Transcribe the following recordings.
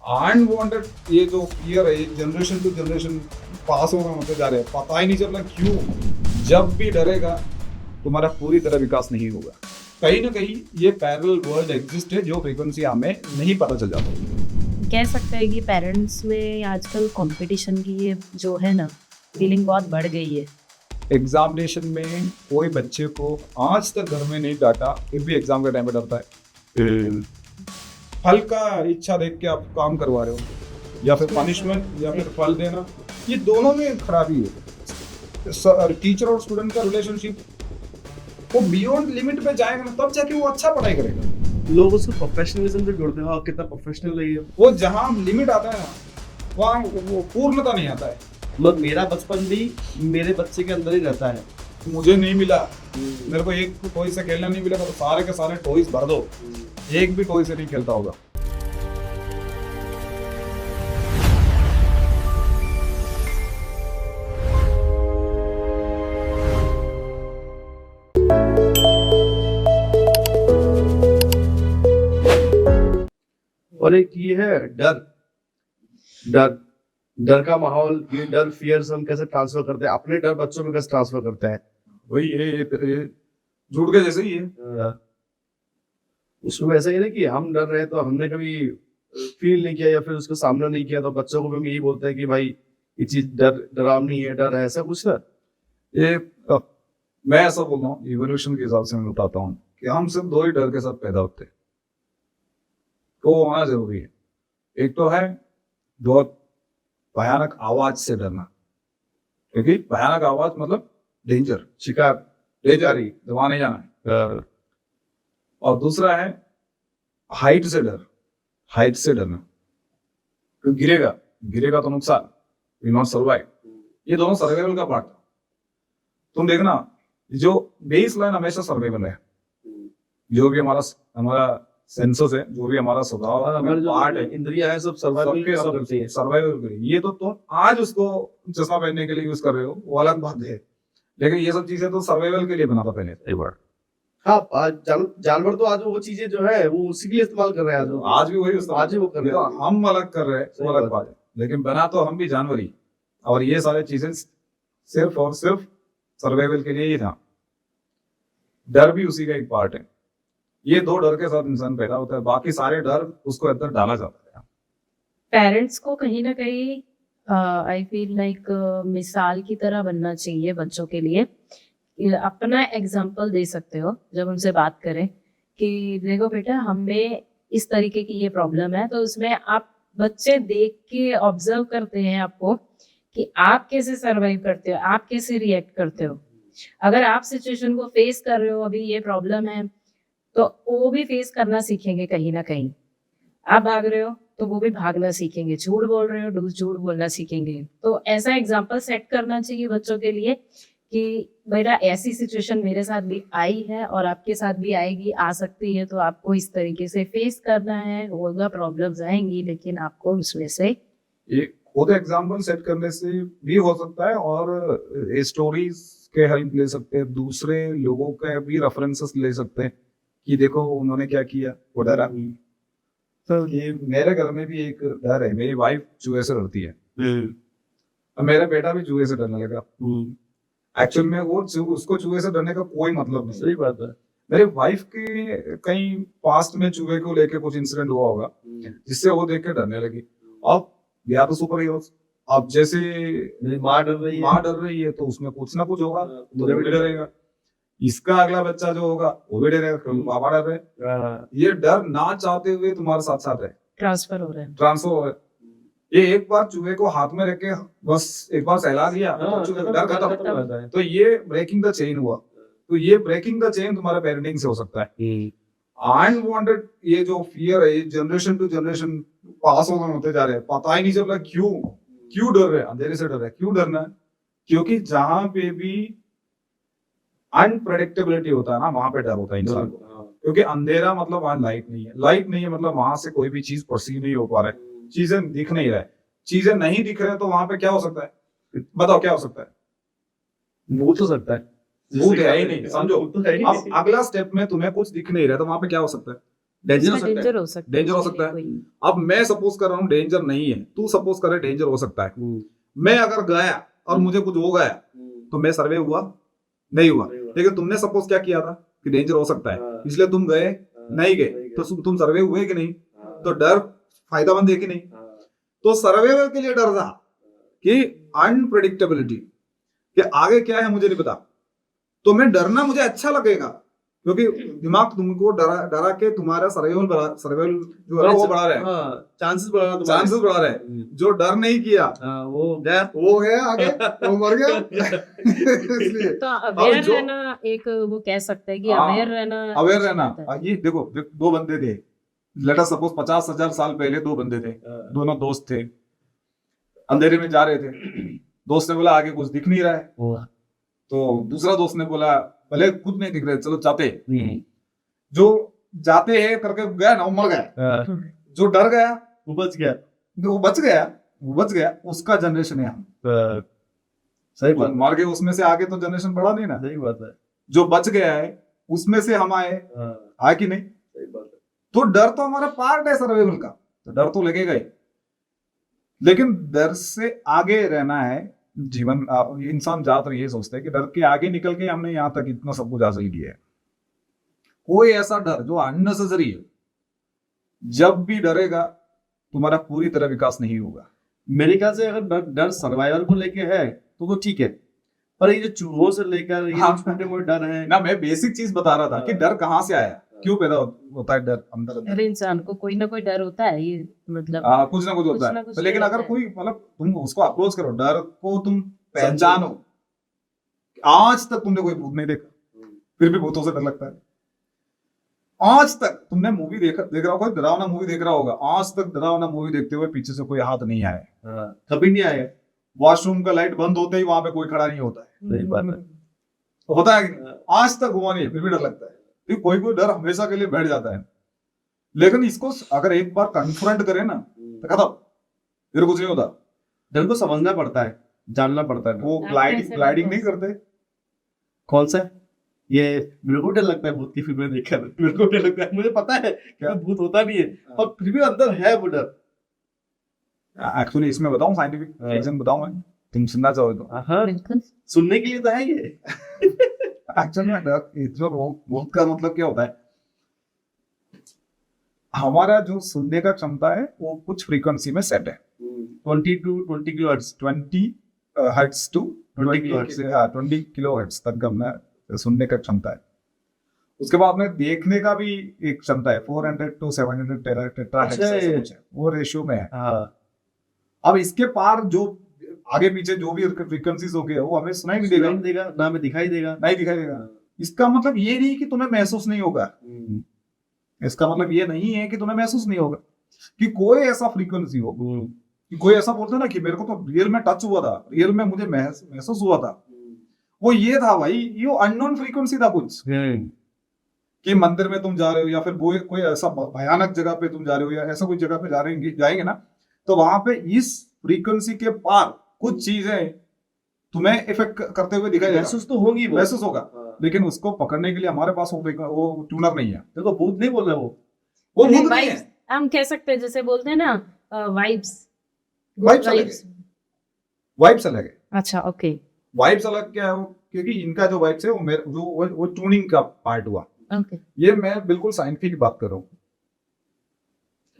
Unwanted ये जो fear है, ये जनरेशन टू जनरेशन पास होते जा रहे हैं, पता ही नहीं चल रहा क्यों। जब भी डरेगा तुम्हारा पूरी तरह विकास नहीं होगा। कहीं ना कहीं ये पैरेलल वर्ल्ड एग्जिस्ट है जो फ्रीक्वेंसी हमें नहीं पता चल जाता। कह सकते हैं कि पेरेंट्स में आजकल कंपटीशन की ये जो है ना फीलिंग बहुत बढ़ गई है। एग्जामिनेशन में कोई बच्चे को आज तक घर में नहीं डांटा, फिर भी एग्जाम के टाइम पे डरता है। फल का इच्छा देख के आप काम करवा रहे हो, या फिर पनिशमेंट या फिर फल देना, ये दोनों में खराबी है। टीचर और स्टूडेंट का रिलेशनशिप वो बियॉन्ड लिमिट पे जाएगा ना, तब जाके वो अच्छा पढ़ाई करेगा। लोग उसको प्रोफेशनलिज्म से जोड़ते हैं, कितना प्रोफेशनल है ये। वो जहाँ लिमिट आता है ना, वहाँ वो पूर्णता नहीं आता है। मतलब मेरा बचपन भी मेरे बच्चे के अंदर ही रहता है। मुझे नहीं मिला, मेरे को एक टॉय से खेलना नहीं मिला, तो सारे के सारे टॉयज भर दो, एक भी टॉय से नहीं खेलता होगा। और एक ये है डर डर डर का माहौल। ये डर फियर्स हम कैसे ट्रांसफर करते हैं, अपने डर बच्चों में कैसे ट्रांसफर करते हैं। वही ये झूठ के जैसे ही है। उसमें ऐसा ही ना कि हम डर रहे तो हमने कभी फील नहीं किया या फिर उसका सामना नहीं किया, तो बच्चों को भी हम यही बोलते हैं कि भाई ये चीज डरावनी है, डर है, ऐसा कुछ ना। ये मैं ऐसा बोल रहा हूँ, इवोल्यूशन के हिसाब से मैं बताता हूँ कि हम सिर्फ दो ही डर के साथ पैदा होते हैं, तो वो होना जरूरी है। एक तो है बहुत भयानक आवाज से डरना, क्योंकि भयानक आवाज मतलब डेंजर, शिकार, डेंजर ही वहां नहीं जाना है। और दूसरा है हाइट से डर, हाइट से डरना, क्योंकि गिरेगा तो नुकसान, विल नॉट सर्वाइव। ये दोनों सर्वाइवल का पार्ट था। तुम देखना, जो बेस लाइन हमेशा सर्वाइवल है। जो भी हमारा सेंसस है, जो भी हमारा स्वभाव पार्ट है, इंद्रियां है, सब सर्वाइवल करती है। सर्वाइवल के लिए। ये तो तुम आज उसको चश्मा पहनने के लिए यूज कर रहे हो, वो अलग बात है, लेकिन ये सब चीजें तो सर्वाइवल के लिए बना था पहले। हाँ, जानवर तो आज वो चीजें जो है वो उसी के लिए इस्तेमाल कर रहे हैं। आज भी वही आज ही वो कर रहे हैं। हम अलग कर रहे हैं, वो अलग बात है, लेकिन बना तो हम भी जानवर ही। और ये सारे चीजें सिर्फ और सिर्फ सर्वाइवल के लिए ही था। डर भी उसी का एक पार्ट है। ये दो डर के साथ इंसान पैदा होता है, बाकी सारे डर उसको अंदर डाला जाता है। पेरेंट्स को कहीं ना कहीं आई फील लाइक मिसाल की तरह बनना चाहिए बच्चों के लिए। अपना एग्जाम्पल दे सकते हो जब उनसे बात करें कि देखो बेटा, हमें इस तरीके की ये प्रॉब्लम है, तो उसमें आप बच्चे देख के ऑब्जर्व करते हैं आपको कि आप कैसे सरवाइव करते हो, आप कैसे रिएक्ट करते हो। अगर आप सिचुएशन को फेस कर रहे हो, अभी ये प्रॉब्लम है, तो वो भी फेस करना सीखेंगे कहीं ना कहीं। आप भाग रहे हो तो वो भी भागना सीखेंगे, झूठ बोल रहे हो झूठ बोलना सीखेंगे। तो ऐसा एग्जाम्पल सेट करना चाहिए बच्चों के लिए कि बेटा ऐसी सिचुएशन मेरे साथ भी आई है और आपके साथ भी आएगी, आ सकती है, तो आपको इस तरीके से फेस करना है। होगा, प्रॉब्लम्स आएंगी, लेकिन आपको उसमें से ये खुद एग्जाम्पल सेट करने से भी हो सकता है, और स्टोरीज के हेल्प ले सकते हैं, दूसरे लोगों के भी रेफरेंसेस ले सकते हैं कि देखो उन्होंने क्या किया, वो डरा। तो ये मेरे घर में भी एक डर है, मेरी वाइफ जुए से डरती है, और मेरा बेटा भी जुए से डरने लगा। एक्चुअल में वो उसको जुए से डरने का कोई मतलब नहीं। सही बात है। मेरे वाइफ के कहीं पास्ट में जुए को लेके कुछ इंसिडेंट हुआ होगा जिससे वो देख के डरने लगी। अब या तो सुपर हीरोज, अब जैसे माँ डर रही है तो उसमें कुछ ना कुछ होगा, तो भी डरेगा। इसका अगला बच्चा जो होगा वो भी डरेगा, क्योंकि पापा डर रहे हैं। ये डर ना चाहते हुए तुम्हारे साथ साथ है, ट्रांसफर हो रहा है। ट्रांसफर हो रहा है। ये एक बार चूहे को हाथ में रख के बस एक बार सहला दिया, डर खत्म। तो ये ब्रेकिंग द चेन हुआ। तो ये ब्रेकिंग द चेन तुम्हारे पेरेंटिंग से हो सकता है। अनवांटेड ये जो फियर है, ये जनरेशन टू जनरेशन पास होते जा रहे हैं, पता ही नहीं चल रहा क्यों डर रहे हैं। अंधेरे से डर रहे हैं, क्यों डरना है? क्योंकि जहां पे भी अनप्रेडिक्टेबिलिटी होता है ना, वहां पे डर होता है इंसान को। क्योंकि अंधेरा मतलब वहां लाइट नहीं है, लाइट नहीं है मतलब वहां से कोई भी चीज परसीव नहीं हो पा रहा है, चीजें दिख नहीं रहा है। चीजें नहीं दिख रहे तो वहां पे क्या हो सकता है? बताओ क्या हो सकता है? भूत हो सकता है। भूत है ही नहीं, समझो। अब अगला स्टेप में तुम्हें कुछ दिख नहीं रहा तो वहां पे क्या हो सकता है? डेंजर हो इसका सकता है। डेंजर हो सकता है। डेंजर हो सकता है। कोई- अब मैं सपोज कर रहा हूँ डेंजर नहीं है, तू सपोज करे डेंजर हो सकता है। हम्म, मैं अगर गया और मुझे कुछ हो गया तो मैं सर्वे हुआ नहीं हुआ, लेकिन तुमने सपोज क्या किया था कि डेंजर हो सकता है, हाँ। इसलिए तुम गए नहीं गए, तो तुम सर्वे हुए कि नहीं? तो डर फायदामंद है कि नहीं? तो सर्वाइवल के लिए डर था कि अनप्रेडिक्टेबिलिटी, कि आगे क्या है मुझे नहीं पता, तो मैं डरना मुझे अच्छा लगेगा, क्योंकि दिमाग तुमको डरा के तुम्हारा सर्वाइवल जो है वो बढ़ा रहा है, चांसेस बढ़ा रहा है चांसेस बढ़ा रहा है। जो डर नहीं किया वो गया। वो गया आगे, वो मर गया। इसलिए तो अवेयर जो- रहना एक वो कह सकते हैं कि हाँ, अवेयर रहना अवेयर अच्छा रहना। होता है। ये देखो दो बंदे थे, लेट अस सपोज 50,000 साल पहले दो बंदे थे, दोनों दोस्त थे, अंधेरे में जा रहे थे। दोस्त ने बोला आगे कुछ दिख नहीं रहा है, तो दूसरा दोस्त ने बोला भले कुछ नहीं दिख रहा है, चलो जाते हैं। जो जाते हैं करके गया ना, वो मर गया। जो डर गया वो बच गया। वो बच गया, उसका जनरेशन है हम। सही बात मर गए उसमें से आगे तो जनरेशन बढ़ा नहीं ना। सही बात है। जो बच गया है उसमें से हम आए, आए कि नहीं? सही बात है। तो डर तो हमारा पार्ट है सर्वाइवल का, तो डर तो लगेगा ही, लेकिन डर से आगे रहना है जीवन। इंसान ज्यादातर ये सोचते हैं कि डर के आगे निकल के हमने यहाँ तक इतना सब कुछ हासिल किया है। कोई ऐसा डर जो अननेसेसरी है, जब भी डरेगा तुम्हारा पूरी तरह विकास नहीं होगा। मेरे ख्याल से अगर डर सर्वाइवल को लेके है तो ठीक है, पर ये जो चूहों से लेकर ये हाँ। छोटे मोटे डर है ना, मैं बेसिक चीज बता रहा था कि डर कहाँ से आया, क्यों पैदा होता है डर अंदर। हर इंसान को कोई ना कोई डर होता है, ये मतलब कुछ ना कुछ होता कुछ ना है, कुछ तो लेकिन डर अगर होता है। कोई मतलब तुम उसको अप्रोच करो, डर को तुम पहचानो। आज तक तुमने कोई भूत नहीं देखा, फिर भी भूतों से डर लगता है। आज तक तुमने मूवी देख रहा होगा, डरावना मूवी देख रहा होगा, आज तक डरावना मूवी देखते हुए पीछे से कोई हाथ नहीं आया। कभी नहीं आएगा। वॉशरूम का लाइट बंद होते ही वहां पे कोई खड़ा नहीं होता है, सही बात है। होता है कि नहीं? आज तक हुआ नहीं है, फिर भी डर लगता है। तो कोई डर हमेशा के लिए बैठ जाता है, लेकिन इसको अगर एक बार कन्फ्रंट करे ना तो खत्म, फिर कुछ नहीं होता। डर को समझना पड़ता है, जानना पड़ता है। वो आप ग्लाइडिंग कैसे ग्लाइडिंग डरते नहीं करते। कौन सा? ये मेरे को डर लगता है भूत की फिल्में देखकर। मेरे को डर लगता है, मुझे पता है कि भूत होता नहीं है, और फिर भी अंदर है वो डर। एक्चुअली इसमें बताऊं, साइंटिफिक रीजन बताऊं मैं, तुम सुनना चाहो तो। हाँ, बिल्कुल सुनने के लिए तो है ये। एक्चुअली में जो भूत का मतलब क्या होता है, हमारा जो सुनने का क्षमता है वो कुछ फ्रीक्वेंसी में सेट है। 20 to 20 kilohertz 20 hertz to 20 kilohertz 20 kilohertz तक हमने सुनने का क्षमता है। उसके बाद में देखने का भी एक क्षमता है, 400 to 700 टेराहर्ट्ज ऐसा कुछ है, वो रेशियो में है। हाँ। अब इसके पार जो आगे पीछे जो भी फ्रीक्वेंसीज हो गए वो हमें सुनाई नहीं देगा, नहीं देगा ना, हमें दिखाई देगा। नहीं दिखाई देगा। इसका मतलब ये नहीं कि तुम्हें महसूस नहीं होगा, इसका मतलब ये नहीं है कि तुम्हें महसूस नहीं होगा, कि कोई ऐसा फ्रीक्वेंसी हो कि कोई ऐसा बोलता है ना कि मेरे को तो रियल में टच हुआ था, रियल में मुझे महसूस हुआ था, वो ये था भाई, ये अननोन फ्रीक्वेंसी था कुछ, कि मंदिर में तुम जा रहे हो या फिर कोई ऐसा भयानक जगह पे तुम जा रहे हो या ऐसा कोई जगह पे जाएंगे ना, तो वहां पे इस फ्रीक्वेंसी के पार कुछ चीजें तुम्हें इफेक्ट करते हुए दिखाई देगा, महसूस तो होगी वो। महसूस होगा, लेकिन उसको पकड़ने के लिए हमारे पास वो ट्यूनर नहीं है। देखो भूत नहीं बोल रहे वो वो भूत नहीं है, Vibes, हम कह सकते हैं जैसे बोलते हैं ना वाइब्स। वाइब्स अलग है, वाइब्स अलग है। अच्छा ओके वाइब्स अलग क्या है वो, क्योंकि इनका जो वाइब्स है वो ट्यूनिंग का पार्ट हुआ। ओके ये मैं बिल्कुल साइंटिफिक बात कर रहा हूँ।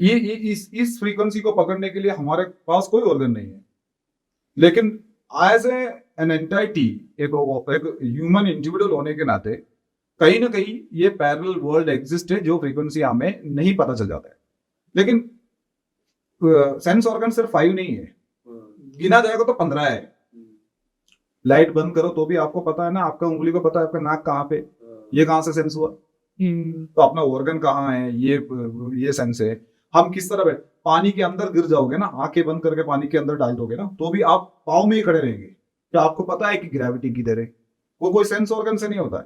ये इस फ्रीक्वेंसी को पकड़ने के लिए हमारे पास कोई ऑर्गन नहीं है, लेकिन एज एन एंटाइटी, एक ह्यूमन इंडिविजुअल होने के नाते कहीं ना कहीं ये पैरेलल वर्ल्ड एग्जिस्ट है, जो फ्रीक्वेंसी हमें नहीं पता चल जाता है। लेकिन सेंस ऑर्गन सिर्फ 5 नहीं है, गिना जाएगा तो 15 है। लाइट बंद करो तो भी आपको पता है ना, आपका उंगली को पता है आपका नाक कहाँ पे, ये कहाँ से सेंस हुआ, तो अपना ऑर्गन कहाँ है, ये सेंस है। हम किस तरह पानी के अंदर गिर जाओगे ना, आंखें बंद करके पानी के अंदर डाल दोगे ना, तो भी आप पाँव में ही खड़े रहेंगे, तो आपको पता है कि ग्रेविटी किधर है, वो कोई सेंस ऑर्गन से नहीं होता है।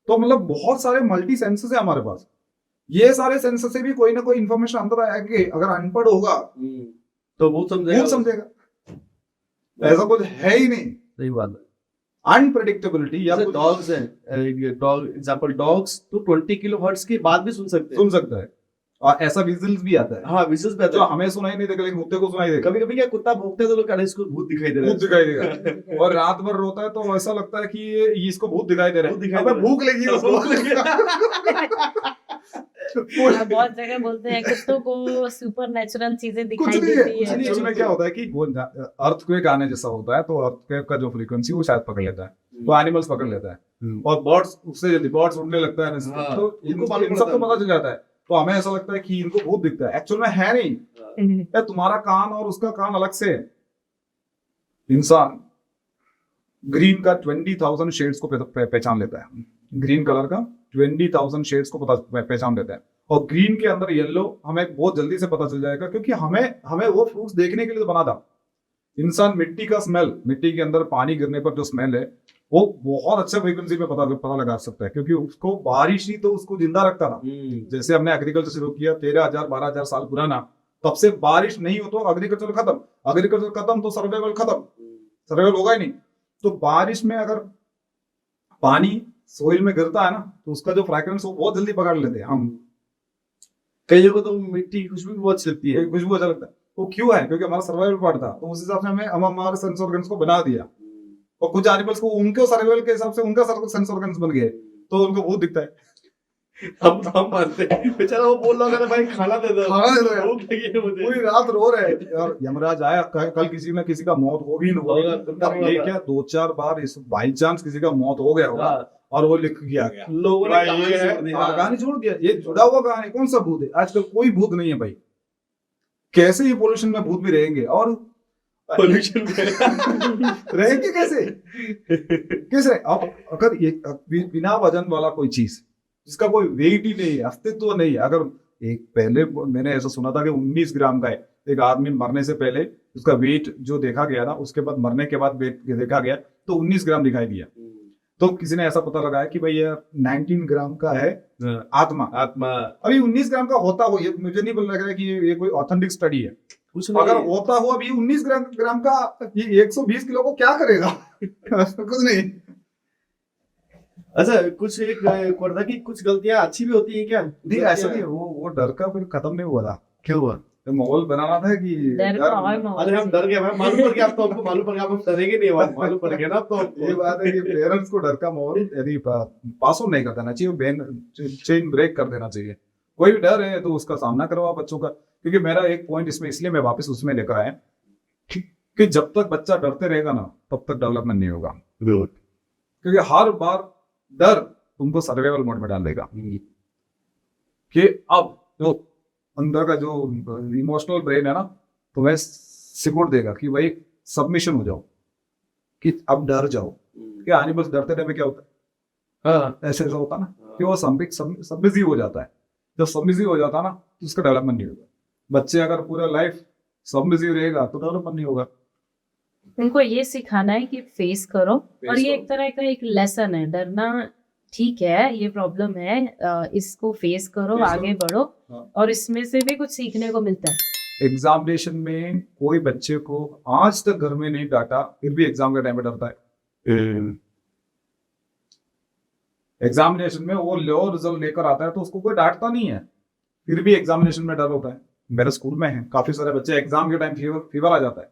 तो मतलब बहुत सारे मल्टी सेंसेस है हमारे पास, ये सारे सेंसेस से भी कोई ना कोई इंफॉर्मेशन अंदर आएगी। अगर अनपढ़ होगा तो भूत समझेगा, ऐसा कुछ है ही नहीं। सही बात है। अनप्रेडिक्टेबिलिटी या डॉग्स है, डॉग एग्जांपल, डॉग्स तो 20 किलोहर्ट्ज के बाद भी सुन सकते हैं। सुन सकता है, और ऐसा विजिल्स भी आता है हाँ विशेष पे जो हमें सुनाई नहीं देगा लेकिन कुत्ते को सुनाई देगा, कभी कभी क्या कुत्ता भौंकते हैं तो लोग कहते हैं इसको भूत दिखाई दे रहा भूत दिखाई देगा। और रात भर रोता है तो ऐसा लगता है कि ये इसको भूत दिखाई दे रहा भूत है, दिखाई अबे दे रहा है। भूख लगी है उसको। हाँ, बहुत जगह बोलते हैं कुत्तों को सुपर नेचुरल चीजें कुछ दिखाई नहीं है, देती कुछ है। नहीं। इसमें क्या होता है कि वो अर्थक्वेक आने जैसा होता है तो अर्थक्वेक का जो फ्रीक्वेंसी वो शायद पकड़ लेता है, वो एनिमल्स पकड़ लेता है और बर्ड्स उससे जल्दी बर्ड्स उड़ने लगता है ना, हाँ, तो इनको इनको मालूम इन सबको पड़ता है। पता चल जाता है। तो हमें ऐसा लगता है कि इनको भूत दिखता है, एक्चुअल में है नहीं। यार तुम्हारा कान और उसका कान अलग से है। इंसान ग्रीन का 20,000 शेड्स को पहचान लेता है, ग्रीन कलर का 20,000 शेड्स को पहचान लेता है। और ग्रीन के अंदर येलो हमें बहुत जल्दी से पता चल जाएगा क्योंकि हमें वो फ्रूट्स देखने के लिए तो बना था। इंसान मिट्टी का स्मेल, मिट्टी के अंदर पानी गिरने पर जो स्मेल है वो बहुत अच्छे फ्रीक्वेंसी पे पता लगा सकता है क्योंकि उसको बारिश ही तो उसको जिंदा रखता था। जैसे हमने एग्रीकल्चर शुरू किया 13,000 12,000 साल पुराना, तब से बारिश नहीं हो तो एग्रीकल्चर खत्म, एग्रीकल्चर खत्म तो सर्वाइवल खत्म, सर्वाइवल होगा ही नहीं। तो बारिश में अगर पानी सोइल में गिरता है ना तो उसका जो फ्रैग्रेंस वो बहुत जल्दी पकड़ लेते हैं हम। कई जगह तो मिट्टी की खुशबू भी बहुत अच्छी लगती है। एक खुशबू अच्छा लगता है, वो क्यों है? क्योंकि हमारा सर्वाइवल पार्ट था, तो उस हिसाब से हम हमारे सेंस ऑर्गन्स को बना दिया। और कुछ एनिमल्स को उनके सर्वाइवल के हिसाब से उनका सेंस ऑर्गन्स बन गए तो उनको भूत दिखता है। हम मानते हैं बेचारा वो बोल रहा होगा भाई खाना दे दो, खाना दे दो यार। भूख लगी है मुझे। पूरी रात रो रहे हैं यार, यमराज आया कल किसी न किसी का मौत होगी ना होगी। होगा, अब ये क्या 2-4 बार इस बाई चांस किसी का मौत हो गया होगा हाँ, और वो लिख किया गया, लोगों ने भाई कहानी ये है, छोड़ दिया। हाँ, कहानी छोड़ दिया। ये जुड़ा हुआ कहानी, कौन सा भूत है? आजकल कोई भूत नहीं है भाई। कैसे ये पोल्यूशन में भूत भी रहेंगे और पोल्यूशन रहेंगे कैसे? कैसे? अब अगर ये बिना वजन वाला कोई चीज जिसका कोई वेट ही नहीं है, अस्तित्व नहीं है, अगर एक पहले मैंने ऐसा सुना था कि 19 ग्राम का है, एक आदमी मरने से पहले उसका वेट जो देखा गया ना, उसके बाद मरने के बाद वेट देखा गया तो 19 ग्राम दिखाई दिया। तो किसी ने ऐसा पता लगाया कि भाई ये 19 ग्राम का है आत्मा। आत्मा अभी 19 ग्राम का होता हो, ये मुझे नहीं लग रहा है कि ये कोई ऑथेंटिक स्टडी है। कुछ अगर नहीं। होता हो अभी 19 ग्राम का, ये 120 किलो को क्या करेगा? कुछ नहीं। अच्छा कुछ एक कोर्दा की कुछ गलतियां अच्छी भी होती है क्या? नहीं ऐसा नहीं, वो डर का फिर खत्म नहीं हुआ था। क्या हुआ? तो माहौल बनाना था कि डर का और माहौल। अरे हम डर गए भाई, मालूम पड़ गया अब तो हमको, मालूम पड़ गया अब हम डरेंगे नहीं, मालूम पड़ गया ना अब तो हमको। ये बात है कि पेरेंट्स को डर का माहौल यदि पास ऑन नहीं कर देना चाहिए, चेन ब्रेक कर देना चाहिए। कोई भी डर है तो उसका सामना करवा बच्चों का। क्योंकि मेरा एक पॉइंट इसमें इसलिए मैं वापस उसमें लेकर आया कि जब तक बच्चा डरते रहेगा ना तब तक डेवलपमेंट नहीं होगा। क्योंकि हर बार डर तुमको सर्वाइवल मोड में डाल देगा कि अब जो अंदर का जो इमोशनल ब्रेन है ना तुम्हें सिकुड़ देगा कि भाई सबमिशन हो जाओ, कि अब डर जाओ। कि एनिमल्स डरते टाइम में क्या होता है? हाँ, ऐसे ऐसा होता ना कि वो सबमिसिव हो जाता है। जब सबमिसिव हो जाता है ना तो उसका डेवलपमेंट नहीं होगा। बच्चे अगर पूरा लाइफ सबमिसिव रहेगा तो डेवलपमेंट नहीं होगा। उनको ये सिखाना है कि फेस करो, और ये करो। एक तरह का एक लेसन है। डरना ठीक है, ये प्रॉब्लम है, इसको फेस करो, Face आगे बढ़ो, हाँ। और इसमें से भी कुछ सीखने को मिलता है। एग्जामिनेशन में कोई बच्चे को आज तक घर में नहीं डांटा, फिर भी एग्जाम के टाइम पे डरता है। एग्जामिनेशन में वो लो रिजल्ट लेकर आता है तो उसको कोई डांटता नहीं है, फिर भी एग्जामिनेशन में डर होता है। मेरे स्कूल में है काफी सारे बच्चे एग्जाम के टाइम फीवर आ जाता है,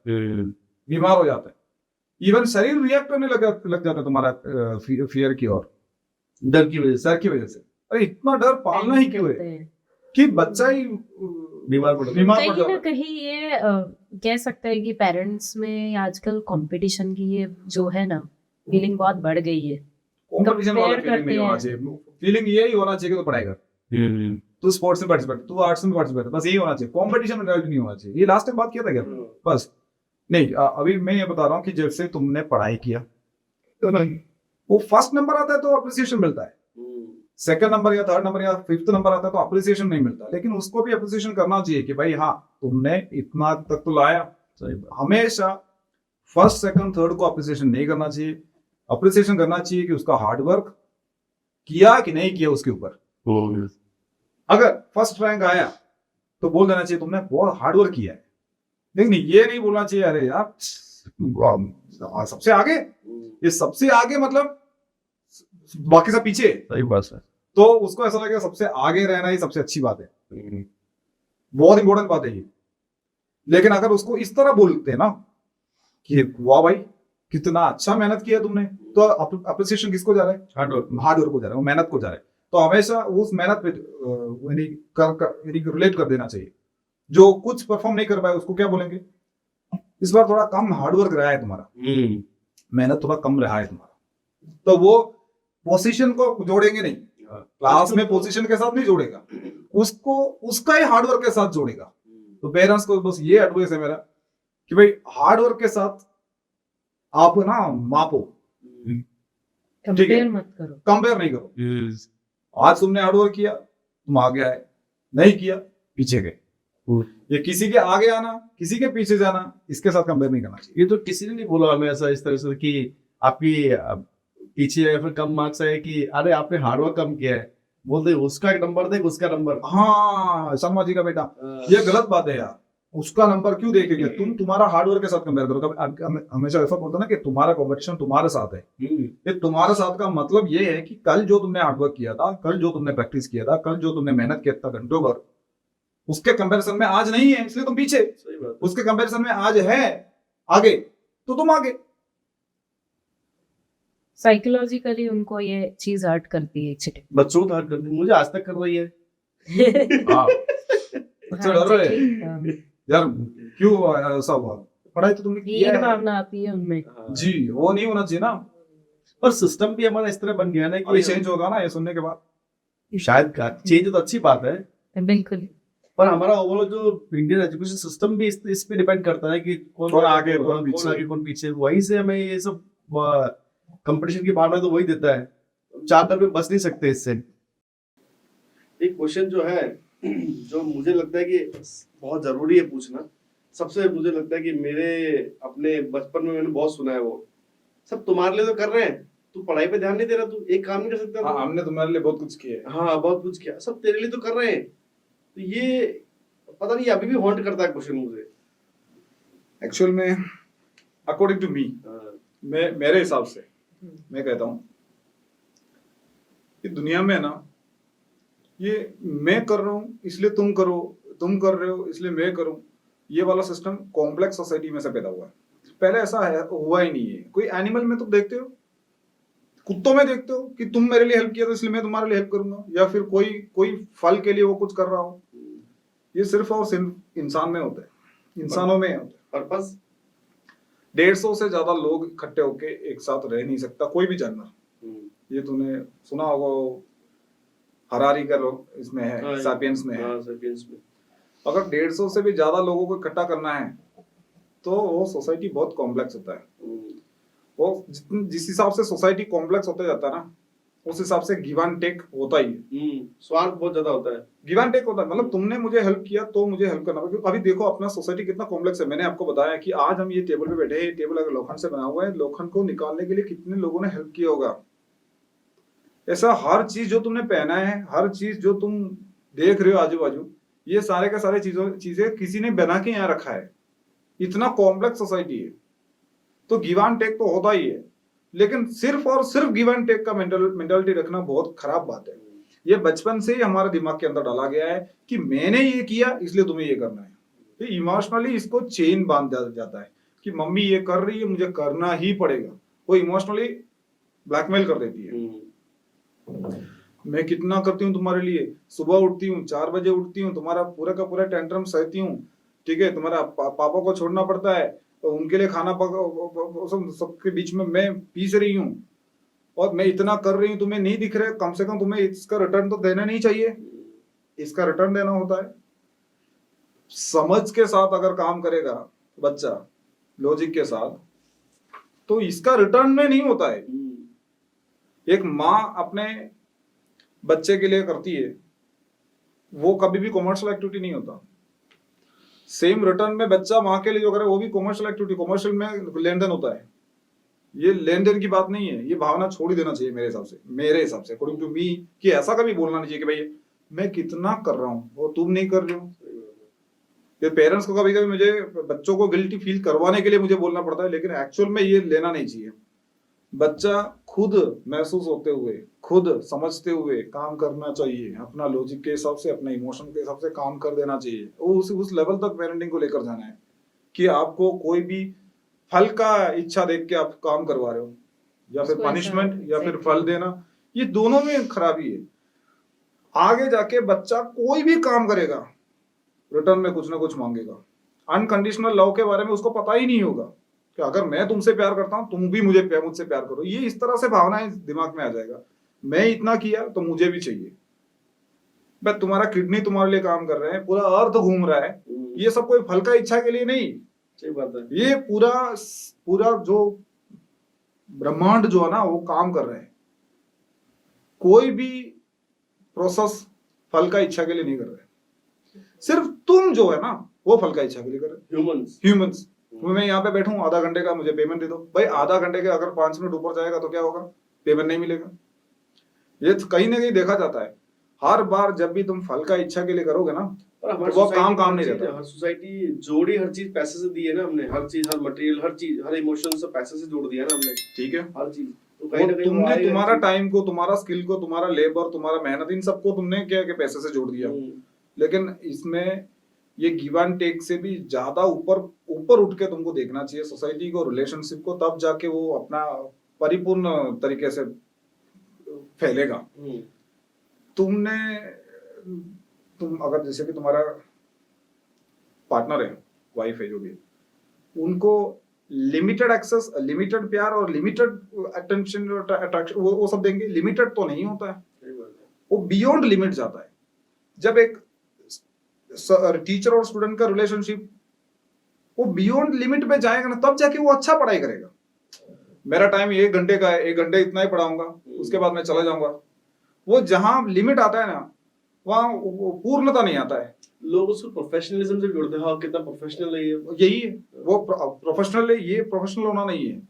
बीमार हो जाता है। इवन शरीर रिएक्ट करने लग जाता है तुम्हारा फियर की ओर, डर की वजह से। डर की वजह से। अरे इतना डर पालना ही क्यों है करते हैं। कि बच्चा ही बीमार पड़ जाता है। बीमार पड़ कहीं जाता ना है। कहीं ये कह सकते हैं कि पेरेंट्स में आजकल कंपटीशन की ये जो है ना फीलिंग बहुत बढ़ गई है। कॉम्पिटिशन वाला compare फीलिंग नहीं करते होना हैं। चाहिए। फीलिंग यही होना चाहिए कि तू पढ़ाई कर, तू स्पोर्ट्स में पार्टिसिपेट, तू आर्ट्स में पार्टिसिपेट, बस यही होना चाहिए। कंपटीशन में नहीं होना चाहिए। ये लास्ट टाइम बात किया था क्या? बस नहीं, अभी मैं ये बता रहा हूँ कि जैसे तुमने पढ़ाई किया तो नहीं, वो फर्स्ट नंबर आता है तो अप्रिसिएशन मिलता है, सेकंड नंबर या थर्ड नंबर या फिफ्थ नंबर आता है तो अप्रिसिएशन नहीं मिलता। लेकिन उसको भी अप्रिसिएशन करना चाहिए कि भाई हाँ तुमने इतना तक तो लाया। हमेशा फर्स्ट सेकंड थर्ड को अप्रिसिएशन नहीं करना चाहिए। अप्रिसिएशन करना चाहिए कि उसका हार्डवर्क किया कि नहीं किया उसके ऊपर। अगर फर्स्ट रैंक आया तो बोल देना चाहिए तुमने बहुत हार्डवर्क किया है, लेकिन ये नहीं बोलना चाहिए अरे यार सबसे आगे, ये सबसे आगे मतलब बाकी सब पीछे। सही बात है। तो उसको ऐसा लगेगा सबसे आगे रहना ही सबसे अच्छी बात है। बहुत इंपॉर्टेंट बात है ये। लेकिन अगर उसको इस तरह बोलते ना कि वाह भाई कितना अच्छा मेहनत किया तुमने, तो अप्रिसिएशन किसको जा रहा है? Hard work. हार्ड वर्क को जा रहा है, वो मेहनत को जा रहा है। तो हमेशा उस मेहनत पे रिलेट कर देना चाहिए। जो कुछ परफॉर्म नहीं कर पाए उसको क्या बोलेंगे? इस बार थोड़ा कम हार्ड वर्क रहा है तुम्हारा, मेहनत थोड़ा कम रहा है तुम्हारा। तो वो पोजीशन को जोड़ेंगे नहीं, क्लास में पोजीशन के साथ नहीं जोड़ेगा, उसको उसका ही हार्ड वर्क के साथ जोड़ेगा। तो पेरेंट्स को बस ये एडवाइस है मेरा कि भाई हार्ड वर्क के साथ आप ना मापो, कंपेयर मत करो। कंपेयर नहीं करो। आज तुमने हार्ड वर्क किया, तुम आगे आए, नहीं किया पीछे गए। ये किसी के आगे आना, किसी के पीछे जाना, इसके साथ कंपेयर नहीं करना चाहिए। ये तो किसी ने नहीं बोला हमें ऐसा इस तरह से कि आपकी पीछे या फिर कम मार्क्स आए कि अरे आपने हार्डवर्क कम किया है, बोलते उसका एक नंबर दे, उसका नंबर। हाँ शर्मा जी का बेटा, ये गलत बात है यार। उसका नंबर क्यों देखेंगे? तुम तुम्हारा हार्डवर्क के साथ कंपेयर करो। कभी हमेशा ऐसा बोलता ना कि तुम्हारा कॉम्पिटिशन तुम्हारे साथ है। ये तुम्हारे साथ का मतलब ये है कि कल जो तुमने हार्डवर्क किया था, कल जो तुमने प्रैक्टिस किया था, कल जो तुमने मेहनत किया था घंटों भर, उसके कंपैरिजन में आज नहीं है, इसलिए तुम पीछे। सही बात है। उसके कंपैरिजन में आज है आगे, तो तुम आगे। साइकोलॉजिकली उनको ये चीज हर्ट करती है एक्चुअली। बच्चों को हर्ट करती है, मुझे आज तक कर रही है। हाँ, बच्चे डर रहे हैं यार, क्यों ऐसा हुआ? पढ़ाई तो तुमने किया हीन है। भावना आती है उनमें। जी, वो नहीं होना चाहिए ना। पर सिस्टम भी हमारा इस तरह बन गया ना अभी कि चेंज होगा ना ये सुनने के बाद। शायद चेंज तो अच्छी बात है, बिल्कुल। पर हमारा ओवरऑल जो इंडियन एजुकेशन सिस्टम भी इस पे डिपेंड करता है कि कौन आगे, कौन पीछे। कौन आगे कौन पीछे। वहीं से हमें ये सब कंपटीशन की भावना तो वही देता है, चाहकर भी बच नहीं सकते इससे। एक क्वेश्चन जो है जो मुझे लगता है कि बहुत जरूरी है पूछना, सबसे मुझे लगता है कि मेरे अपने बचपन में मैंने बहुत सुना है, वो सब तुम्हारे लिए तो कर रहे हैं, तू पढ़ाई पे ध्यान नहीं दे रहा, तू एक काम नहीं कर सकता। हाँ, हमने तुम्हारे लिए बहुत कुछ किया है। हाँ बहुत कुछ किया, सब तेरे लिए तो कर रहे हैं। तो ये पता नहीं अभी भी हॉन्ट करता है क्वेश्चन मुझे। एक्चुअल में अकॉर्डिंग टू मी, मैं मेरे हिसाब से मैं कहता हूँ कि दुनिया में ना ये मैं कर रहा हूँ इसलिए तुम करो, तुम कर रहे हो इसलिए मैं करूँ, ये वाला सिस्टम कॉम्प्लेक्स सोसाइटी में से पैदा हुआ है। पहले ऐसा है हुआ ही नहीं है। कोई एनिमल में तुम देखते हो, कुत्तों में देखते हो कि तुम मेरे लिए हेल्प किया तो इसलिए मैं तुम्हारे लिए हेल्प करूंगा, या फिर कोई फल के लिए वो कुछ कर रहा हो। ये सिर्फ और सिर्फ इंसान में होता है, इंसानों में होता है। पर्पस 150 से ज्यादा लोग इकट्ठे होके एक साथ रह नहीं सकता कोई भी जानवर। ये तूने सुना होगा, हरारी का लोग इसमें है, सापियंस में है। अगर 150 से भी ज्यादा लोगों को इकट्ठा करना है तो वो सोसाइटी बहुत कॉम्प्लेक्स होता है। वो जिस हिसाब से सोसाइटी कॉम्प्लेक्स होता जाता है ना, उस हिसाब से गिव एंड टेक होता ही है। स्वार्थ बहुत ज्यादा होता है, गिव एंड टेक होता है। मतलब तुमने मुझे हेल्प किया तो मुझे हेल्प करना पड़ेगा। अभी देखो अपना सोसाइटी कितना कॉम्प्लेक्स है। मैंने आपको बताया कि आज हम ये टेबल पे बैठे हैं, ये टेबल अगर लोखंड से बना हुआ है, लोखंड को निकालने के लिए कितने लोगों ने हेल्प किया होगा। ऐसा हर चीज जो तुमने पहना है, हर चीज जो तुम देख रहे हो आजू बाजू, ये सारे का सारे चीजें किसी ने बना के यहाँ रखा है। इतना कॉम्प्लेक्स सोसाइटी है, तो गिव एंड टेक तो होता ही है। लेकिन सिर्फ और सिर्फ गिव एंड टेक का मेंटालिटी रखना बहुत खराब बात है। ये बचपन से ही हमारे दिमाग के अंदर डाला गया है कि मैंने ये किया इसलिए तुम्हें ये करना है। तो इमोशनली इसको चेन बांध दिया जाता है कि मम्मी ये कर रही है, मुझे करना ही पड़ेगा। वो इमोशनली ब्लैकमेल कर देती है। मैं कितना करती हूँ तुम्हारे लिए, सुबह उठती हूँ 4 बजे उठती हूँ, तुम्हारा पूरा का पूरा टेंट्रम सहती हूँ, ठीक है। तुम्हारा पापा को छोड़ना पड़ता है, तो उनके लिए खाना सबके बीच में मैं पीस रही हूँ, और मैं इतना कर रही हूँ, तुम्हें नहीं दिख रहा है। कम से कम तुम्हें इसका रिटर्न तो देना नहीं चाहिए। इसका रिटर्न देना होता है। समझ के साथ अगर काम करेगा बच्चा, लॉजिक के साथ, तो इसका रिटर्न में नहीं होता है। एक माँ अपने बच्चे के लिए करती है, वो कभी भी कॉमर्शियल एक्टिविटी नहीं होता। सेम रिटर्न में बच्चा माँ के लिए जो करे वो भी कॉमर्शियल एक्टिविटी, कॉमर्शियल में लेन देन होता है। ये लेन देन की बात नहीं है। ये भावना छोड़ ही देना चाहिए मेरे हिसाब से अकॉर्डिंग टू मी, कि ऐसा कभी बोलना नहीं चाहिए कि भाई मैं कितना कर रहा हूँ वो तुम नहीं कर रहे हो। ये पेरेंट्स को कभी कभी मुझे बच्चों को गिल्टी फील करवाने के लिए मुझे बोलना पड़ता है, लेकिन एक्चुअल में ये लेना नहीं चाहिए। बच्चा खुद महसूस होते हुए, खुद समझते हुए काम करना चाहिए, अपना लॉजिक के हिसाब से, अपने इमोशन के हिसाब से काम कर देना चाहिए। उस लेवल तक पेरेंटिंग को लेकर जाना है कि आपको कोई भी फल का इच्छा देख के आप काम करवा रहे हो, या फिर उसको ऐसा- पनिशमेंट या फिर exactly. फल देना, ये दोनों में खराबी है। आगे जाके बच्चा कोई भी काम करेगा, रिटर्न में कुछ ना कुछ मांगेगा। अनकंडीशनल लव के बारे में उसको पता ही नहीं होगा कि अगर मैं तुमसे प्यार करता हूं, तुम भी मुझसे प्यार करो। ये इस तरह से भावनाएं दिमाग में आ जाएगा, मैं इतना किया तो मुझे भी चाहिए। बस तुम्हारा किडनी तुम्हारे लिए काम कर रहे हैं, पूरा अर्थ घूम रहा है, ये सब कोई फल का इच्छा के लिए नहीं। सही बात है। ये पूरा पूरा जो ब्रह्मांड जो है ना, वो काम कर रहे हैं। कोई भी प्रोसेस फल का इच्छा के लिए नहीं कर रहे। सिर्फ तुम जो है ना, वो फल का इच्छा के लिए कर रहे हो। ह्यूमंस मैं यहाँ पे बैठूं, आधा घंटे का मुझे पेमेंट दे दो भाई। आधा घंटे के अगर 5 मिनट ऊपर जाएगा तो क्या होगा? पेमेंट नहीं मिलेगा। ये तो कहीं ना कहीं देखा जाता है। हर बार जब भी तुम फल का इच्छा के लिए करोगे ना, और हमारी तो वो सोसाइटी काम में नहीं हर चीज- रहता। हर सोसाइटी जोड़ी हर चीज पैसे से दी है ना हमने, हर चीज, हर मटेरियल, हर चीज, हर इमोशन से पैसे से जोड़ दिया ना हमने, ठीक है, हर चीज। तो वो कहीं ना कहीं वो तुमने आएगा तुम्हारा चीज। टाइम को, तुम्हारा स्किल को, तुम्हारा लेबर, तुम्हारा मेहनत, इन सबको तुमने क्या के पैसे से जोड़ दिया। लेकिन इसमें ये गिव एंड टेक से भी ज्यादा ऊपर ऊपर उठ के तुमको देखना चाहिए सोसाइटी को, रिलेशनशिप को, तब जाके वो अपना परिपूर्ण तरीके से फैलेगा। तुमने तुम अगर जैसे कि तुम्हारा पार्टनर है, वाइफ है, जो भी, उनको लिमिटेड एक्सेस, लिमिटेड प्यार और लिमिटेड अटेंशन, अट्रैक्शन, वो सब देंगे। लिमिटेड तो नहीं होता है, वो बियॉन्ड लिमिट जाता है। जब एक टीचर और स्टूडेंट का रिलेशनशिप वो बियॉन्ड लिमिट पे जाएगा ना, तब जाके वो अच्छा पढ़ाई करेगा। मेरा टाइम 1 घंटे का है, 1 घंटे इतना ही पढ़ाऊंगा, उसके बाद मैं चला जाऊंगा। वो जहां लिमिट आता है ना, वहां पूर्णता नहीं आता है। लोग उसको प्रोफेशनलिज्म से जोड़ते हैं। हाँ, कितना प्रोफेशनल है ये। यही है, वो प्रोफेशनल है। ये प्रोफेशनल होना नहीं है।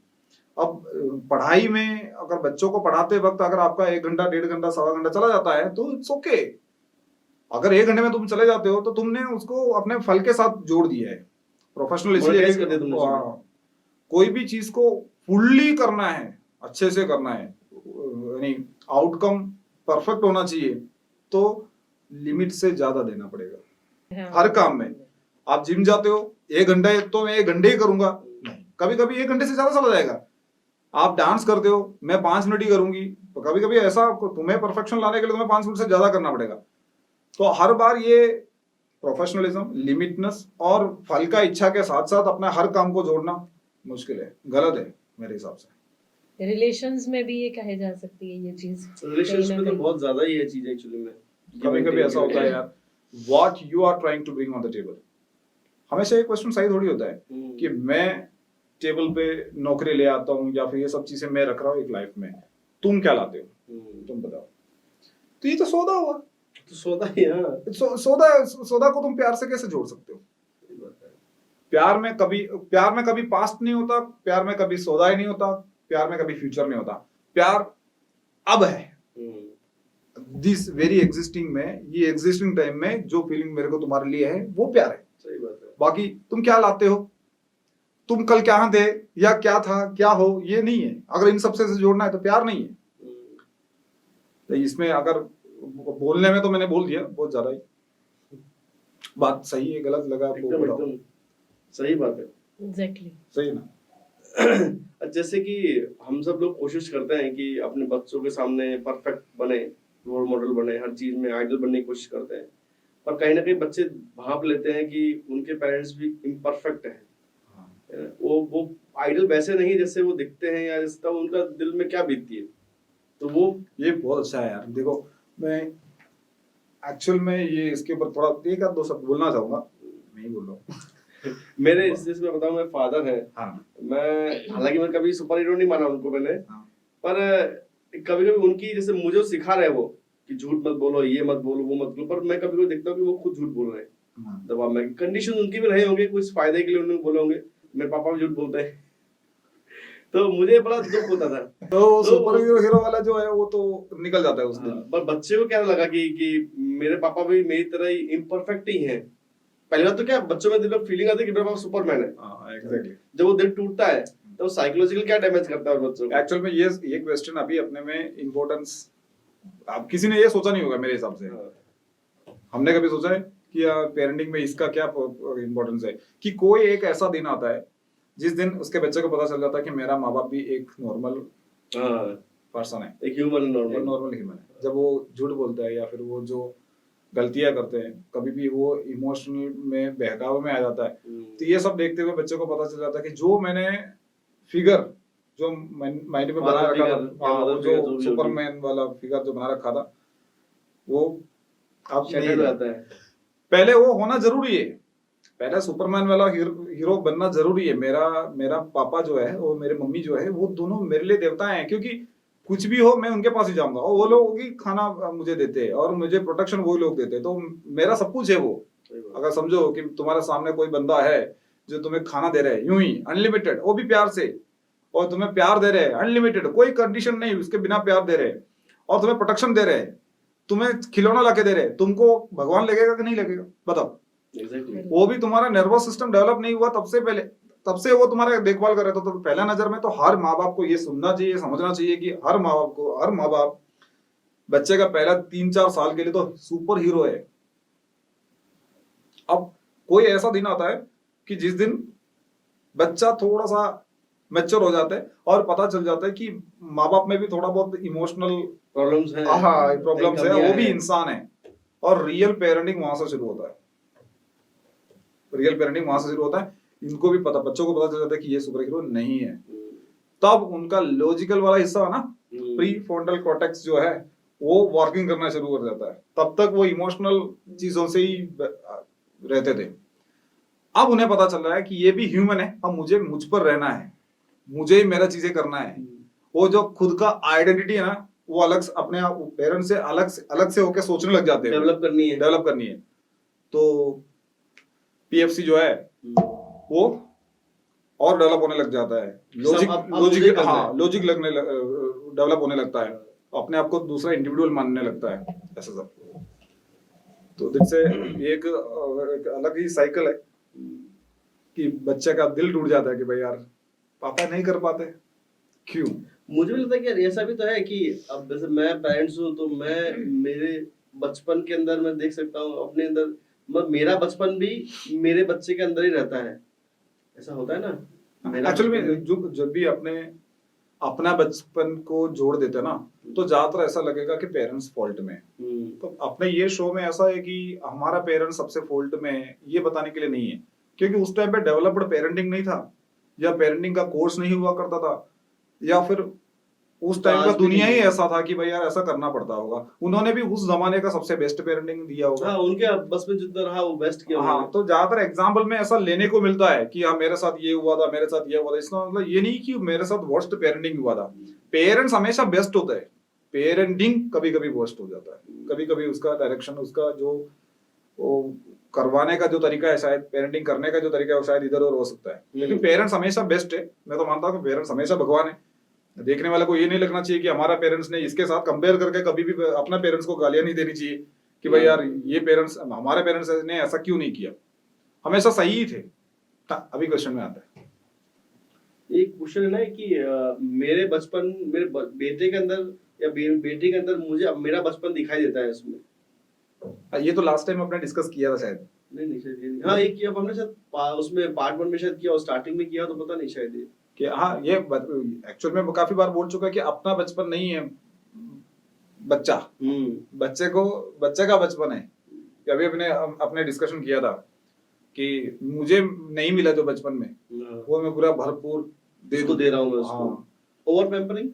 अब पढ़ाई में अगर बच्चों को पढ़ाते वक्त अगर आपका 1 घंटा, 1.5 घंटा, सवा घंटा चला जाता है तो इट्स ओके। अगर 1 घंटे में तुम चले जाते हो तो तुमने उसको अपने फल के साथ जोड़ दिया है। प्रोफेशनल इसलिए Monetize कर दिया तुमने उसको। हाँ, कोई भी चीज को फुल्ली करना है, अच्छे से करना है, यानी आउटकम परफेक्ट होना चाहिए, तो लिमिट से ज्यादा देना पड़ेगा हर काम में। आप जिम जाते हो, 1 घंटे तो मैं 1 घंटे ही करूंगा, नहीं, कभी कभी 1 घंटे से ज्यादा चला जाएगा। आप डांस करते हो, मैं 5 मिनट ही करूंगी, तो कभी कभी ऐसा तुम्हें परफेक्शन लाने के लिए तुम्हें 5 मिनट से ज्यादा करना पड़ेगा। तो हर बार ये प्रोफेशनलिज्म, लिमिटनेस और फल का इच्छा के साथ साथ अपना हर काम को जोड़ना मुश्किल है, गलत है मेरे हिसाब से। रिलेशंस में भी ये कहे जा सकती है ये चीज। रिलेशनशिप में तो बहुत ज्यादा ही है चीज एक्चुअली में। कभी कभी ऐसा होता है यार, what you are trying to bring on the table. हमेशा ये क्वेश्चन सही थोड़ी होता है कि मैं टेबल पे नौकरी ले आता हूँ या फिर ये सब चीजें मैं रख रहा हूँ एक लाइफ में, तुम क्या लाते हो, तुम बताओ। तो ये तो सौदा हुआ। तो सौदा ही है। सौदा को तुम प्यार से कैसे जोड़ सकते हो? प्यार में कभी पास्ट नहीं होता, प्यार में कभी सौदा ही नहीं होता, प्यार में कभी फ्यूचर नहीं होता। प्यार अब है, दिस वेरी एग्जिस्टिंग में, ये एग्जिस्टिंग टाइम में जो फीलिंग मेरे को तुम्हारे लिए है वो प्यार है। सही बात है। बाकी तुम क्या लाते हो, तुम कल क्या थे या क्या था, क्या हो, ये नहीं है। अगर इन सबसे जोड़ना है तो प्यार नहीं है। तो इसमें अगर बोलने में तो मैंने बोल दिया बहुत ज्यादा ही। बात सही है, गलत लगा आपको एकदम बताओ। एकदम सही बात है। एग्जैक्टली। सही है ना? जैसे कि हम सब लोग कोशिश करते हैं कि अपने बच्चों के सामने परफेक्ट बने, रोल मॉडल बने, हर चीज में आइडल बनने की कोशिश करते हैं, पर कहीं ना कहीं बच्चे भाप लेते हैं कि उनके पेरेंट्स भी इम्परफेक्ट हैं। वो आइडल वैसे नहीं जैसे वो दिखते हैं, या जैसे तब उनका दिल में क्या बीतती है। तो वो ये बहुत अच्छा है यार। देखो, मैं एक्चुअल में ये इसके ऊपर थोड़ा 1-2 शब्द बोलना चाहूंगा। नहीं बोल रहा हूँ। मेरे इसमें बताऊं, मेरे फादर है। हाँ। मैं हालांकि मैं कभी सुपर हीरो नहीं माना उनको मैंने, हाँ। पर कभी कभी उनकी जैसे मुझे सिखा रहे वो कि झूठ मत बोलो, ये मत बोलो, वो मत बोलो, पर मैं कभी कभी देखता हूँ कि वो खुद झूठ बोल रहे हैं। हाँ। दबाव में कंडीशन उनके भी रहे होंगे, कुछ फायदे के लिए उन्होंने बोले होंगे। मेरे पापा भी झूठ बोलते हैं। तो मुझे बड़ा दुख होता था। तो सुपर हीरो वाला जो है वो तो निकल जाता है उस दिन। पर बच्चे को क्या लगा कि मेरे पापा भी मेरी तरह ही इम्परफेक्ट ही हैं। पहली बात तो क्या बच्चों में दिल में फीलिंग आती है कि मेरा पापा सुपरमैन है। हाँ, एग्जैक्टली। जब वो दिल टूटता है तो साइकोलॉजिकल क्या डैमेज करता है बच्चों को? एक्चुअल में ये क्वेश्चन अभी अपने में इम्पोर्टेंस अब किसी ने ये सोचा नहीं होगा मेरे हिसाब से। हमने कभी सोचा है कि पेरेंटिंग में इसका क्या इम्पोर्टेंस है कि कोई एक ऐसा दिन आता है जिस दिन उसके बच्चे को पता चल जाता है कि मेरा माँ बाप भी एक नॉर्मल पर्सन है, एक ह्यूमन नॉर्मल नॉर्मल ह्यूमन है। जब वो झूठ बोलता है या फिर वो जो गलतियां करते हैं, कभी भी वो इमोशनल में बहकावे में आ जाता है, तो ये सब देखते हुए बच्चे को पता चल जाता है कि जो मैंने फिगर जो माइंड में बना रखा था, वो जो सुपरमैन वाला फिगर जो बना रखा था वो अब नहीं रहता है। पहले वो होना जरूरी है, पहले सुपरमैन वाला हीरो बनना जरूरी है। मेरा पापा जो है वो मेरे मम्मी जो है वो दोनों मेरे लिए देवता हैं, क्योंकि कुछ भी हो मैं उनके पास ही जाऊंगा और वो लोग ही खाना मुझे देते हैं और मुझे प्रोटेक्शन वो लोग देते हैं, तो मेरा सब कुछ है वो। अगर समझो कि तुम्हारे सामने कोई बंदा है जो तुम्हें खाना दे रहा है यूं ही अनलिमिटेड, वो भी प्यार से, और तुम्हें प्यार दे रहे हैं अनलिमिटेड, कोई कंडीशन नहीं, उसके बिना प्यार दे रहे हैं, और तुम्हें प्रोटेक्शन दे रहे हैं, तुम्हें खिलौना लाके दे रहे हैं, तुमको भगवान लगेगा कि नहीं लगेगा बताओ? वो भी तुम्हारा नर्वस सिस्टम डेवलप नहीं हुआ तब से वो तुम्हारा देखभाल कर रहे थे। तो पहला नजर में तो हर माँ बाप को ये सुनना चाहिए, समझना चाहिए कि हर माँ बाप बच्चे का पहला 3-4 साल के लिए तो सुपर हीरो है। अब कोई ऐसा दिन आता है कि जिस दिन बच्चा थोड़ा सा मैच्योर हो जाता है और पता चल जाता है कि माँ बाप में भी थोड़ा बहुत इमोशनल प्रॉब्लम्स है, प्रॉब्लम्स है, वो भी इंसान है, और रियल पेरेंटिंग वहां से शुरू होता है। रियल पेरेंटिंग वहां से शुरू होता है। इनको भी पता, बच्चों को पता चल जाता है कि ये सुपर हीरो नहीं है, तब उनका लॉजिकल वाला हिस्सा है ना, प्री फ्रंटल कॉर्टेक्स जो है वो वर्किंग करना शुरू कर जाता है। तब तक वो इमोशनल चीजों से ही रहते थे। अब उन्हें पता चल रहा है कि ये भी ह्यूमन है, अब मुझे मुझ पर रहना है, मुझे ही मेरा चीजें करना है। वो जो खुद का आइडेंटिटी है ना, वो अलग अपने पेरेंट्स से अलग से होकर सोचने लग जाते हैं, डेवलप करनी है। तो पीएफसी जो है वो और डेवलप होने लग जाता है, लॉजिक लगने डेवलप होने लगता है, अपने आप को दूसरा इंडिविजुअल मानने लगता है, ऐसा सब। तो दिन से एक अलग ही साइकिल है कि बच्चे का दिल टूट जाता है कि भाई यार पापा नहीं कर पाते, क्यों? मुझे भी लगता है कि यार ऐसा भी तो है कि अब जैसे मैं पेरेंट्स हूँ तो मैं मेरे बचपन के अंदर मैं देख सकता हूँ अपने अंदर, मेरा बचपन भी मेरे बच्चे के अंदर ही रहता है, ऐसा होता है ना। एक्चुअली में जब भी अपना बचपन को जोड़ देते हैं ना, तो ज्यादातर ऐसा लगेगा कि पेरेंट्स फॉल्ट में। तो अपने ये शो में ऐसा है कि हमारा पेरेंट्स सबसे फॉल्ट में है ये बताने के लिए नहीं है, क्योंकि उस टाइम पे डेवलप्ड पेरेंटिंग नहीं था, या पेरेंटिंग का कोर्स नहीं हुआ करता था, या फिर उस टाइम का दुनिया ही ऐसा था कि भाई यार ऐसा करना पड़ता होगा। उन्होंने भी उस जमाने का सबसे बेस्ट पेरेंटिंग दिया होगा। हाँ, उनके बस में जितना रहा वो बेस्ट किया। हाँ, तो ज्यादातर एग्जाम्पल में ऐसा लेने को मिलता है कि हाँ मेरे साथ ये हुआ था, मेरे साथ ये हुआ था। इसका मतलब ये नहीं कि मेरे साथ वर्स्ट पेरेंटिंग हुआ था। पेरेंट्स हमेशा बेस्ट होता है, पेरेंटिंग कभी कभी वर्स्ट हो जाता है, कभी कभी उसका डायरेक्शन, उसका जो वो करवाने का जो तरीका है, शायद पेरेंटिंग करने का जो तरीका है वो शायद इधर उधर हो सकता है, लेकिन पेरेंट्स हमेशा बेस्ट है। मैं तो मानता हूँ कि पेरेंट्स हमेशा भगवान है। देखने वाले को ये नहीं लगना चाहिए कि हमारा पेरेंट्स ने इसके साथ कंपेयर करके कभी भी अपना पेरेंट्स को गालियां नहीं देनी चाहिए कि भाई यार ये पेरेंट्स, हमारे पेरेंट्स ने ऐसा क्यों नहीं किया, हमेशा सही ही थे। अभी क्वेश्चन में आता है, एक क्वेश्चन है ना कि मेरे बचपन, मेरे बेटे के अंदर या बेटी के अंदर मुझे मेरा बचपन दिखाई देता है इसमें। ये तो लास्ट टाइम अपने डिस्कस किया था शायद। नहीं शायद हाँ, एक किया हमने शायद उसमें पार्ट 1 में शायद किया और स्टार्टिंग में किया, तो पता नहीं शायद ये कि हाँ, ये एक्चुअल में काफी बार बोल चुका है कि अपना बचपन नहीं है बच्चा, बच्चे का बचपन है। अभी अपने डिस्कशन किया था कि मुझे नहीं मिला जो बचपन में, वो मैं पूरा भरपूर दे रहा हूँ मैं उसको। ओवर पैम्परिंग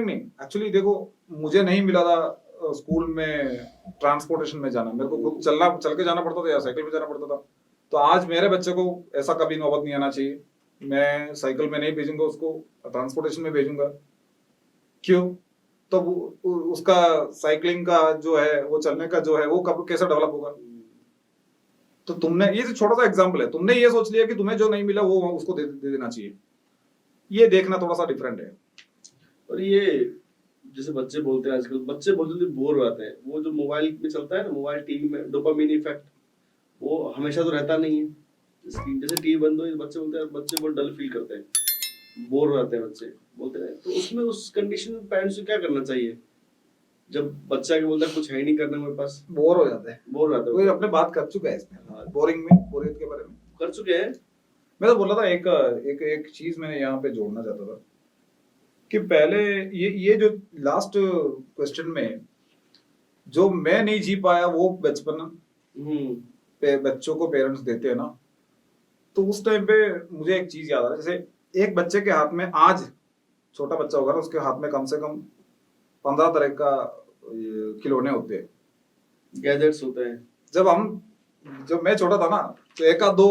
नहीं, एक्चुअली देखो मुझे नहीं मिला था स्कूल में ट्रांसपोर्टेशन में जाना, मेरे को चल के जाना पड़ता था या साइकिल में जाना पड़ता था। तो आज मेरे बच्चे को ऐसा कभी नौबत नहीं आना चाहिए, मैं साइकिल में नहीं भेजूंगा उसको, ट्रांसपोर्टेशन में भेजूंगा। क्यों? तो उसका साइकिलिंग का जो है, वो चलने का जो है, वो कब कैसा डेवलप होगा? तो तुमने ये छोटा सा एग्जांपल है, तुमने ये सोच लिया कि तुम्हें जो नहीं मिला वो उसको दे देना चाहिए। ये देखना थोड़ा सा डिफरेंट है। और ये जैसे बच्चे बोलते हैं आजकल, बच्चे बहुत जल्दी बोर हो जाते हैं। वो जो मोबाइल में चलता है ना, मोबाइल टीवी में डोपामिन इफेक्ट, वो हमेशा तो रहता नहीं है। स्क्रीन जैसे टीवी बंद हो बच्चे बोलते हैं, बच्चे बहुत डल फील करते हैं, बोर हो जाते हैं बच्चे, बोलते हैं। तो उसमें उस कंडीशन में पेरेंट्स को क्या करना चाहिए जब बच्चा के बोलता है कुछ है ही नहीं करने मेरे पास, बोर हो जाते हैं। बोर हो जाता कोई है, अपने बात कर चुका है इसमें, हाँ। बोरिंग में, बोरियत के बारे में कर चुके हैं। मैं तो बोल रहा था एक एक एक चीज मैंने यहाँ पे जोड़ना चाहता था कि पहले ये जो लास्ट क्वेश्चन में जो मैं नहीं जी पाया वो बचपन पे बच्चों को पेरेंट्स देते हैं ना, तो उस टाइम पे मुझे एक चीज याद आ रहा है। जैसे एक बच्चे के हाथ में आज, छोटा बच्चा होगा ना, उसके हाथ में कम से कम 15 तरह का खिलौने होते हैं, गैजेट्स होते हैं। जब मैं छोटा था ना तो एक आध दो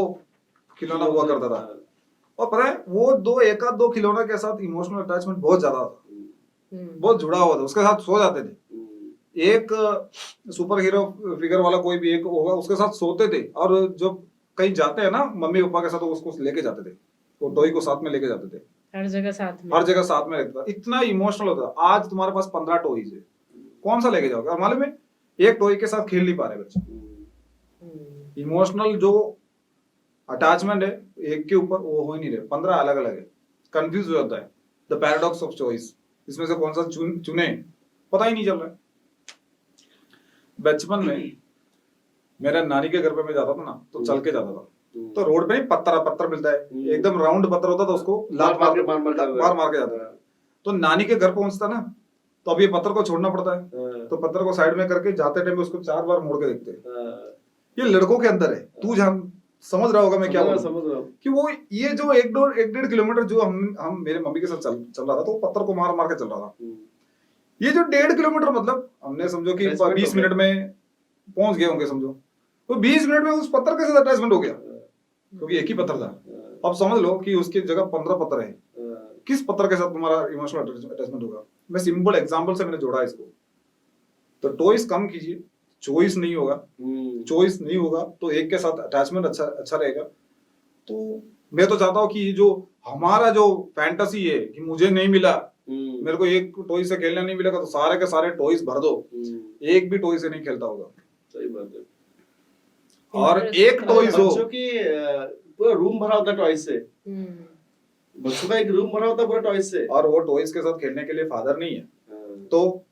खिलौना हुआ करता था, और पता है वो एक आध दो खिलौना के साथ इमोशनल अटैचमेंट बहुत ज्यादा था, बहुत जुड़ा हुआ था, उसके साथ सो जाते थे। एक सुपर हीरो फिगर वाला कोई भी एक होगा, उसके साथ सोते थे, और जब कहीं जाते हैं ना मम्मी पापा के साथ, तो उसको लेके जाते थे, वो टॉय को साथ में लेके जाते थे, हर जगह साथ में, हर जगह साथ में रहता था, इतना इमोशनल होता था। आज तुम्हारे पास 15 टॉयज है, कौन सा लेके जाओगे? और मालूम है एक टॉय के साथ खेल नहीं पा रहे बच्चे। इमोशनल जो अटैचमेंट है एक के ऊपर वो हो ही नहीं रहे, 15 अलग अलग है, कंफ्यूज हो जाता है। द पैराडॉक्स ऑफ चॉइस, इसमें से कौन सा चुने पता ही नहीं चल रहा है। बचपन में मेरा नानी के घर पे मैं जाता था ना, तो चल के जाता था, तो रोड पे नहीं पत्थर मिलता है, एकदम राउंड पत्थर होता था, उसको लात मार के जाता था। तो नानी के घर पहुंचता ना, तो अब ये पत्थर को छोड़ना पड़ता है, तो पत्थर को साइड में करके जाते टाइम उसको 4 बार मोड़ के देखते हैं। ये लड़कों के अंदर है, तू जान समझ रहा होगा मैं क्या बोल रहा हूँ, कि वो ये जो 1-1.5 किलोमीटर जो हम मेरे मम्मी के साथ चल रहा था, तो पत्थर को मार के चल रहा था। ये जो 1.5 किलोमीटर, मतलब हमने समझो कि 20 मिनट में पहुंच गए होंगे, समझो तो 20 मिनट में उस पत्थर के साथ अटैचमेंट हो गया, क्योंकि एक ही पत्थर था। अब समझ लो कि उसकी जगह 15 पत्थर है, किस पत्थर के साथ तुम्हारा इमोशनल अटैचमेंट होगा। मैं सिंपल एग्जांपल से मैंने जोड़ा इसको। तो टॉयज कम कीजिए, चॉइस नहीं होगा, चॉइस नहीं होगा तो एक के साथ अटैचमेंट अच्छा रहेगा। तो मैं तो चाहता हूँ कि जो हमारा जो फैंटेसी है कि मुझे नहीं मिला, मेरे को एक टॉय से खेलना नहीं मिलेगा, तो सारे के सारे टॉयज भर दो, एक भी टॉय से नहीं खेलता होगा। सही बात है। और एक टॉयज हो, बच्चों की पूरा रूम भरा होता है टॉयज से, बच्चों का एक रूम भरा होता है पूरा टॉयज से, और वो टॉयज के साथ खेलने के लिए फादर नहीं है, तो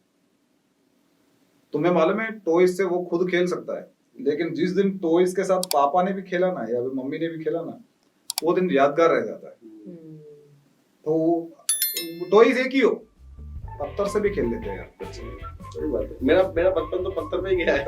तुम्हें मालूम है टॉयज से वो खुद खेल सकता है, लेकिन जिस दिन टॉयज के साथ पापा ने भी खेला ना या मम्मी ने भी खेला ना, वो दिन यादगार रह जाता है। तो टॉयज एक ही हो, पत्थर से भी खेल लेते हैं यार बच्चे। सही बात है। मेरा बचपन तो पत्थर पे ही गया है।